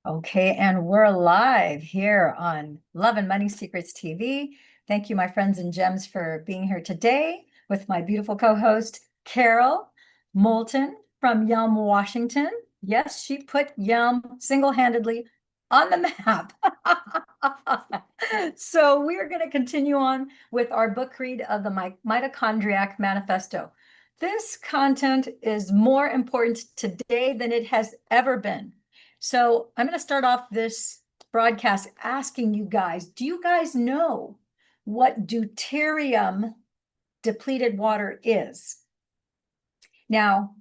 Okay, and we're live here on Love and Money Secrets TV. Thank you, my friends and gems, for being here today with my beautiful co-host, Carol Moulton from Yelm, Washington. Yes, she put Yelm single-handedly on the map. So we're going to continue on with our book read of the Mitochondriac Manifesto. This content is more important today than it has ever been. So I'm going to start off this broadcast asking you guys, do you guys know what deuterium depleted water is? Now,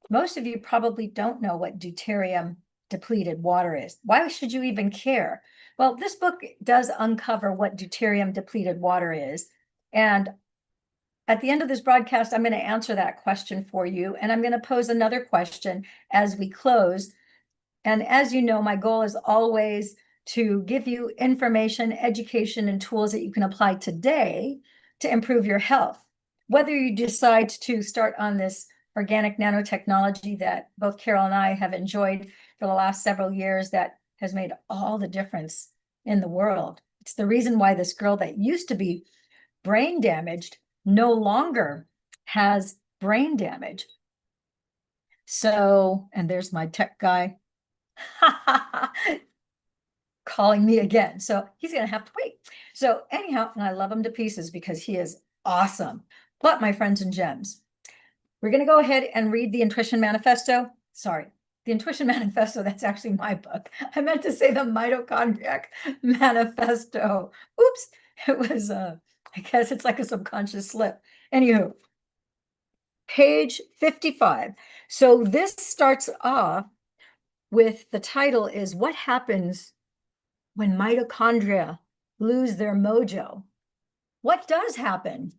most of you probably don't know what deuterium depleted water is. Why should you even care? Well, this book does uncover what deuterium depleted water is. And at the end of this broadcast, I'm going to answer that question for you. And I'm going to pose another question as we close. And as you know, my goal is always to give you information, education, and tools that you can apply today to improve your health. Whether you decide to start on this organic nanotechnology that both Carol and I have enjoyed for the last several years, that has made all the difference in the world. It's the reason why this girl that used to be brain damaged no longer has brain damage. So, and there's my tech guy. Calling me again. So he's going to have to wait. So anyhow, and I love him to pieces because he is awesome. But my friends and gems, we're going to go ahead and read the Intuition Manifesto. Sorry, the Intuition Manifesto, that's actually my book. I meant to say the Mitochondriac Manifesto. Oops, it was, I guess it's like a subconscious slip. Anywho, page 55. So this starts off with the title is What Happens When Mitochondria Lose Their Mojo? What does happen?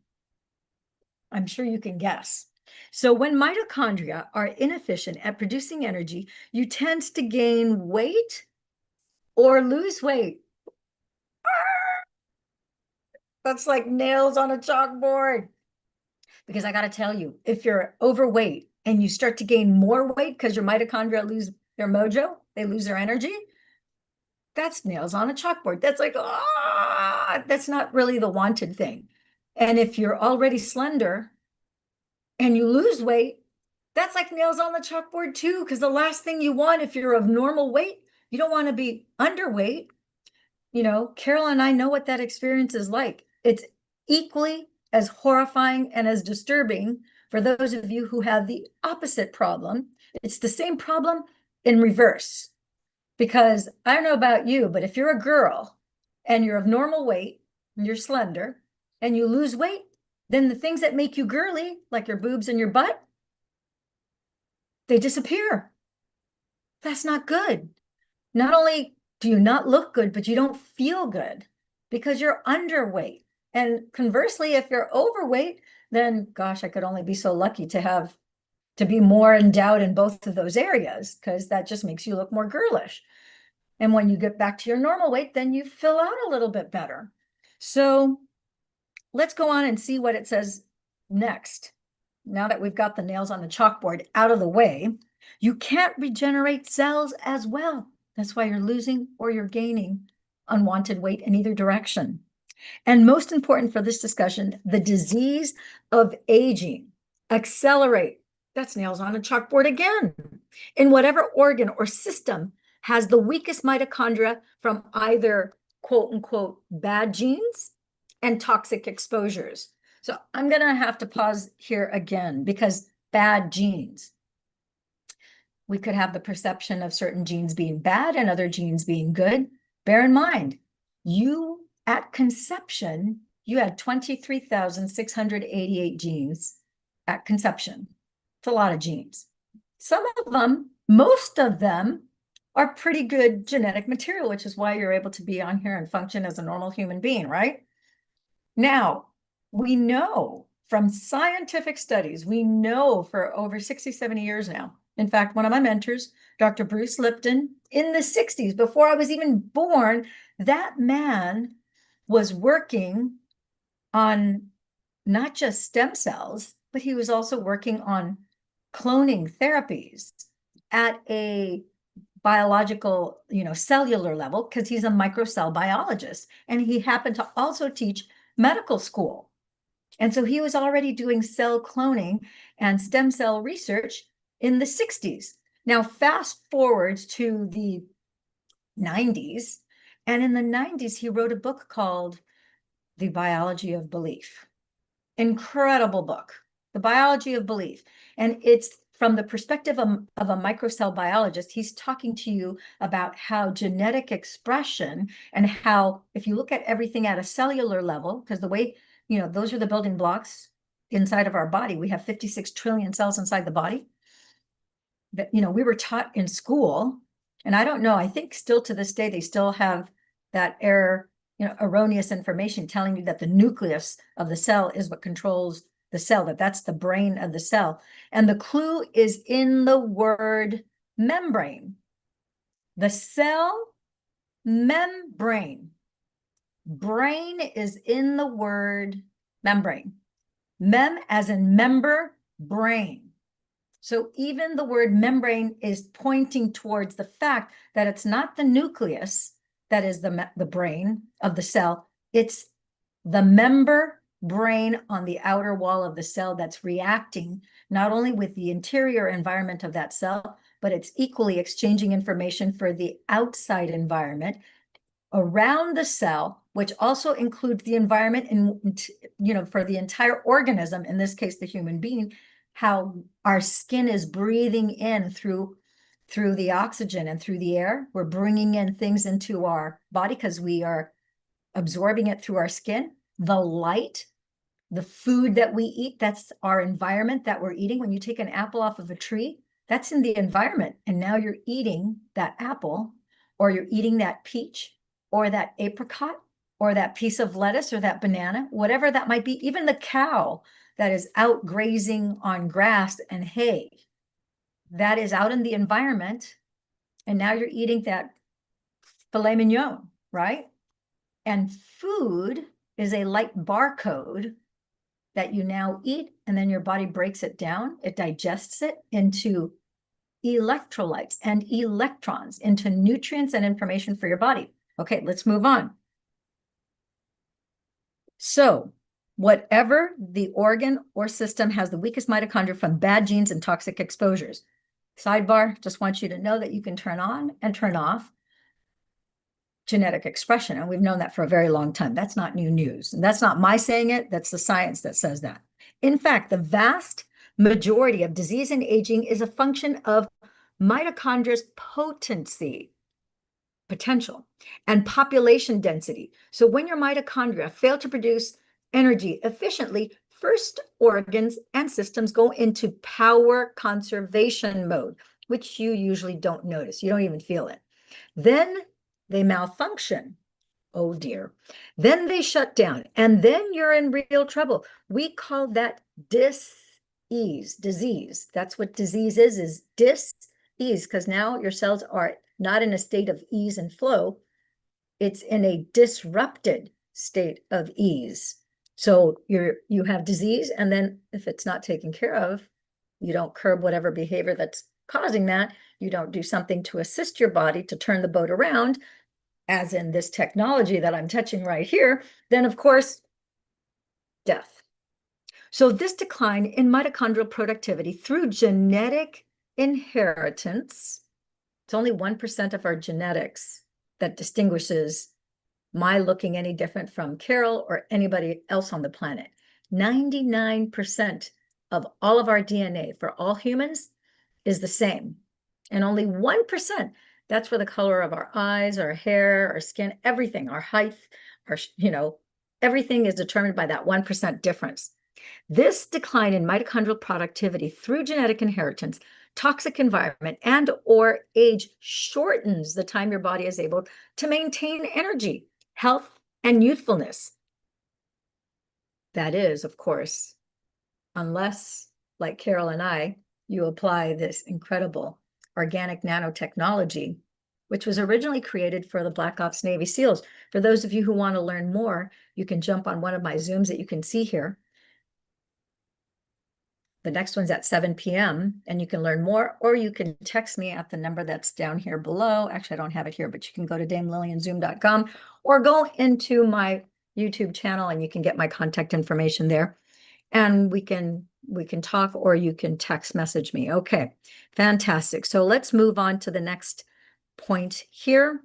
I'm sure you can guess. So when mitochondria are inefficient at producing energy, you tend to gain weight or lose weight. That's like nails on a chalkboard. Because I got to tell you, if you're overweight and you start to gain more weight because your mitochondria lose their mojo, they lose their energy, that's nails on a chalkboard. That's like, that's not really the wanted thing. And if you're already slender and you lose weight, that's like nails on the chalkboard too, because the last thing you want if you're of normal weight, you don't want to be underweight. You know, Carol and I know what that experience is like. It's equally as horrifying and as disturbing for those of you who have the opposite problem. It's the same problem in reverse. Because I don't know about you, but if you're a girl and you're of normal weight and you're slender and you lose weight, then the things that make you girly, like your boobs and your butt, they disappear. That's not good. Not only do you not look good, but you don't feel good because you're underweight. And conversely, if you're overweight, then gosh, I could only be so lucky to be more endowed in both of those areas, because that just makes you look more girlish. And when you get back to your normal weight, then you fill out a little bit better. So let's go on and see what it says next. Now that we've got the nails on the chalkboard out of the way, you can't regenerate cells as well. That's why you're losing or you're gaining unwanted weight in either direction. And most important for this discussion, the disease of aging accelerate. That's nails on a chalkboard again. In whatever organ or system has the weakest mitochondria from either quote unquote bad genes and toxic exposures. So I'm going to have to pause here again because bad genes. We could have the perception of certain genes being bad and other genes being good. Bear in mind, you at conception, you had 23,688 genes at conception. It's a lot of genes. Some of them, most of them, are pretty good genetic material, which is why you're able to be on here and function as a normal human being, right? Now, we know from scientific studies, we know for over 60, 70 years now. In fact, one of my mentors, Dr. Bruce Lipton, in the 60s, before I was even born, that man was working on not just stem cells, but he was also working on cloning therapies at a biological, cellular level, because he's a microcell biologist. And he happened to also teach medical school. And so he was already doing cell cloning and stem cell research in the 60s. Now, fast forward to the 90s. And in the 90s, he wrote a book called The Biology of Belief. Incredible book, The Biology of Belief. And it's from the perspective of a microcell biologist. He's talking to you about how genetic expression and how, if you look at everything at a cellular level, because the way, those are the building blocks inside of our body. We have 56 trillion cells inside the body. That, we were taught in school, and I don't know, I think still to this day, they still have that erroneous information telling you that the nucleus of the cell is what controls the cell, that's the brain of the cell. And the clue is in the word membrane. The cell membrane. Brain is in the word membrane. Mem as in member, brain. So even the word membrane is pointing towards the fact that it's not the nucleus that is the brain of the cell. It's the member brain on the outer wall of the cell that's reacting not only with the interior environment of that cell, but it's equally exchanging information for the outside environment around the cell, which also includes the environment for the entire organism, in this case, the human being, how our skin is breathing in through the oxygen and through the air. We're bringing in things into our body because we are absorbing it through our skin. The light, the food that we eat, that's our environment that we're eating. When you take an apple off of a tree, that's in the environment. And now you're eating that apple, or you're eating that peach, or that apricot, or that piece of lettuce, or that banana, whatever that might be. Even the cow that is out grazing on grass and hay, that is out in the environment. And now you're eating that filet mignon, right? And food is a light barcode that you now eat, and then your body breaks it down. It digests it into electrolytes and electrons, into nutrients and information for your body. Okay, let's move on. So whatever the organ or system has the weakest mitochondria from bad genes and toxic exposures. Sidebar, just want you to know that you can turn on and turn off genetic expression. And we've known that for a very long time. That's not new news. And that's not my saying it. That's the science that says that. In fact, the vast majority of disease and aging is a function of mitochondria's potency, potential, and population density. So when your mitochondria fail to produce energy efficiently, first organs and systems go into power conservation mode, which you usually don't notice. You don't even feel it. Then they malfunction. Oh dear. Then they shut down, and then you're in real trouble. We call that dis-ease, disease. That's what disease is dis-ease, because now your cells are not in a state of ease and flow. It's in a disrupted state of ease. So you have disease, and then if it's not taken care of, you don't curb whatever behavior that's causing that. You don't do something to assist your body to turn the boat around, as in this technology that I'm touching right here, then of course, death. So this decline in mitochondrial productivity through genetic inheritance, it's only 1% of our genetics that distinguishes my looking any different from Carol or anybody else on the planet. 99% of all of our DNA for all humans is the same. And only 1%, that's for the color of our eyes, our hair, our skin, everything, our height, our, everything is determined by that 1% difference. This decline in mitochondrial productivity through genetic inheritance, toxic environment, and or age shortens the time your body is able to maintain energy, health, and youthfulness. That is, of course, unless, like Carol and I, you apply this incredible organic nanotechnology, which was originally created for the Black Ops Navy SEALs. For those of you who want to learn more, you can jump on one of my Zooms that you can see here. The next one's at 7 p.m. and you can learn more, or you can text me at the number that's down here below. Actually, I don't have it here, but you can go to damelillianzoom.com or go into my YouTube channel and you can get my contact information there. And we can talk, or you can text message me. Okay, fantastic. So let's move on to the next point here.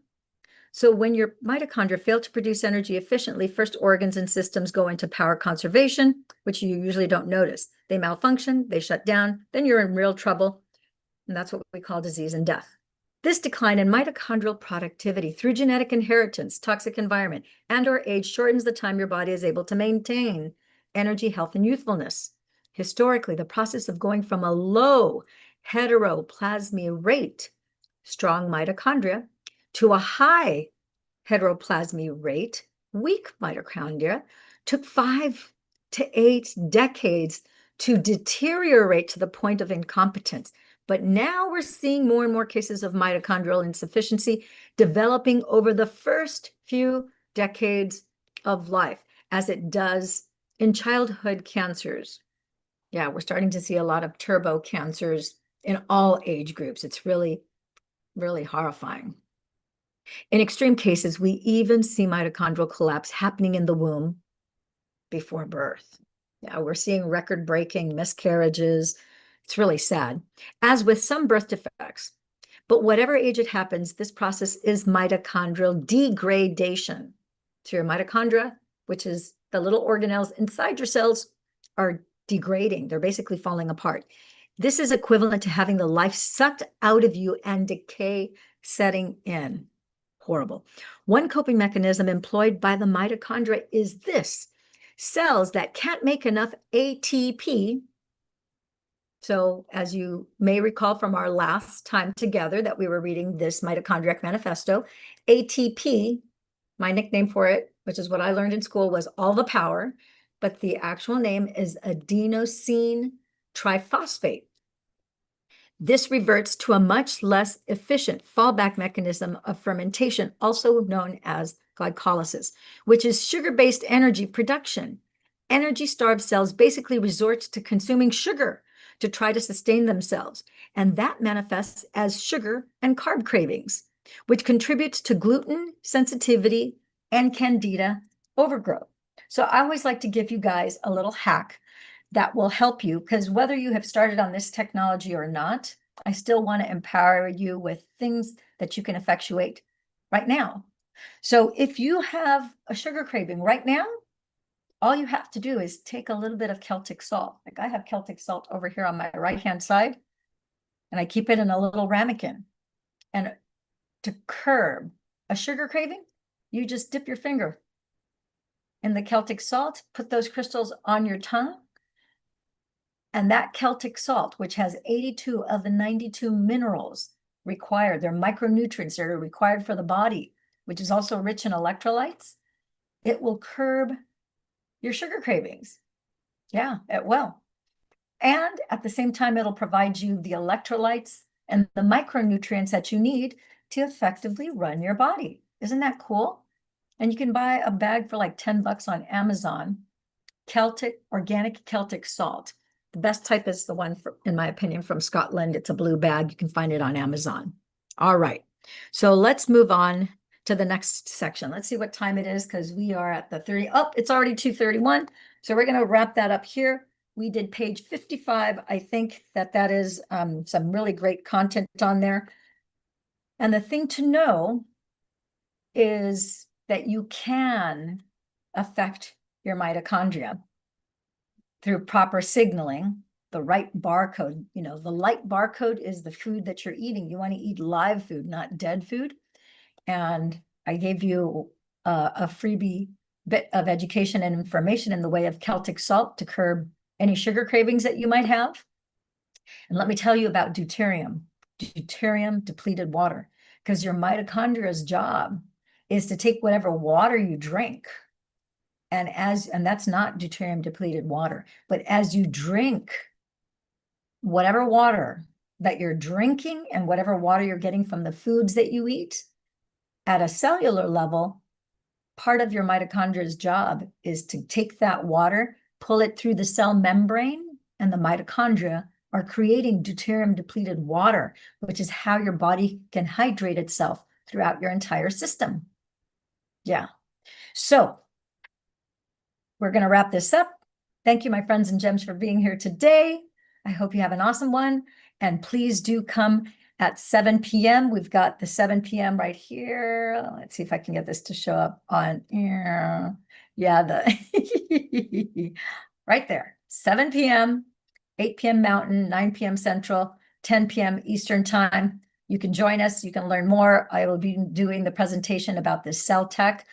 So when your mitochondria fail to produce energy efficiently, first organs and systems go into power conservation, which you usually don't notice. They malfunction, they shut down, then you're in real trouble. And that's what we call disease and death. This decline in mitochondrial productivity through genetic inheritance, toxic environment, and/or age shortens the time your body is able to maintain energy, health, and youthfulness. Historically, the process of going from a low heteroplasmy rate, strong mitochondria, to a high heteroplasmy rate, weak mitochondria, took 5 to 8 decades to deteriorate to the point of incompetence. But now we're seeing more and more cases of mitochondrial insufficiency developing over the first few decades of life, as it does in childhood cancers. Yeah, we're starting to see a lot of turbo cancers in all age groups. It's really, really horrifying. In extreme cases, we even see mitochondrial collapse happening in the womb before birth. Yeah, we're seeing record-breaking miscarriages. It's really sad, as with some birth defects. But whatever age it happens, this process is mitochondrial degradation. So your mitochondria, which is the little organelles inside your cells, are degrading. They're basically falling apart. This is equivalent to having the life sucked out of you and decay setting in. Horrible. One coping mechanism employed by the mitochondria is this: cells that can't make enough ATP. So as you may recall from our last time together that we were reading this Mitochondriac Manifesto, ATP, my nickname for it, which is what I learned in school, was all the power, but the actual name is adenosine triphosphate. This reverts to a much less efficient fallback mechanism of fermentation, also known as glycolysis, which is sugar-based energy production. Energy-starved cells basically resort to consuming sugar to try to sustain themselves, and that manifests as sugar and carb cravings, which contributes to gluten sensitivity and candida overgrowth. So I always like to give you guys a little hack that will help you, because whether you have started on this technology or not, I still want to empower you with things that you can effectuate right now. So if you have a sugar craving right now, all you have to do is take a little bit of Celtic salt. Like I have Celtic salt over here on my right-hand side, and I keep it in a little ramekin. And to curb a sugar craving, you just dip your finger in the Celtic salt, put those crystals on your tongue, and that Celtic salt, which has 82 of the 92 minerals required, they're micronutrients that are required for the body, which is also rich in electrolytes, it will curb your sugar cravings. Yeah, it will. And at the same time, it'll provide you the electrolytes and the micronutrients that you need to effectively run your body. Isn't that cool? And you can buy a bag for like 10 bucks on Amazon, organic Celtic salt. The best type is the one, in my opinion, from Scotland. It's a blue bag. You can find it on Amazon. All right. So let's move on to the next section. Let's see what time it is, because we are at the 30. Oh, it's already 2:31. So we're going to wrap that up here. We did page 55. I think that is some really great content on there. And the thing to know is that you can affect your mitochondria through proper signaling, the right barcode. You know, the light barcode is the food that you're eating. You want to eat live food, not dead food. And I gave you a freebie bit of education and information in the way of Celtic salt to curb any sugar cravings that you might have. And let me tell you about deuterium depleted water, because your mitochondria's job is to take whatever water you drink, and that's not deuterium depleted water, but as you drink whatever water that you're drinking and whatever water you're getting from the foods that you eat, at a cellular level, part of your mitochondria's job is to take that water, pull it through the cell membrane, and the mitochondria are creating deuterium-depleted water, which is how your body can hydrate itself throughout your entire system. Yeah. So we're going to wrap this up. Thank you, my friends and gems, for being here today. I hope you have an awesome one. And please do come at 7 p.m. We've got the 7 p.m. right here. Let's see if I can get this to show up on, the right there, 7 p.m., 8 p.m. Mountain, 9 p.m. Central, 10 p.m. Eastern Time. You can join us. You can learn more. I will be doing the presentation about this cell tech,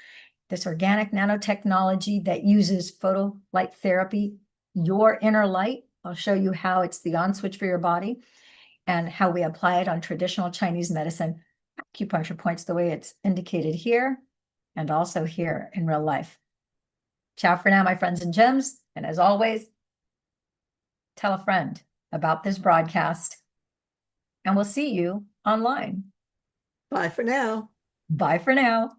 this organic nanotechnology that uses photo light therapy, your inner light. I'll show you how it's the on switch for your body and how we apply it on traditional Chinese medicine acupuncture points the way it's indicated here and also here in real life. Ciao for now, my friends and gems. And as always, tell a friend about this broadcast and we'll see you online. Bye for now. Bye for now.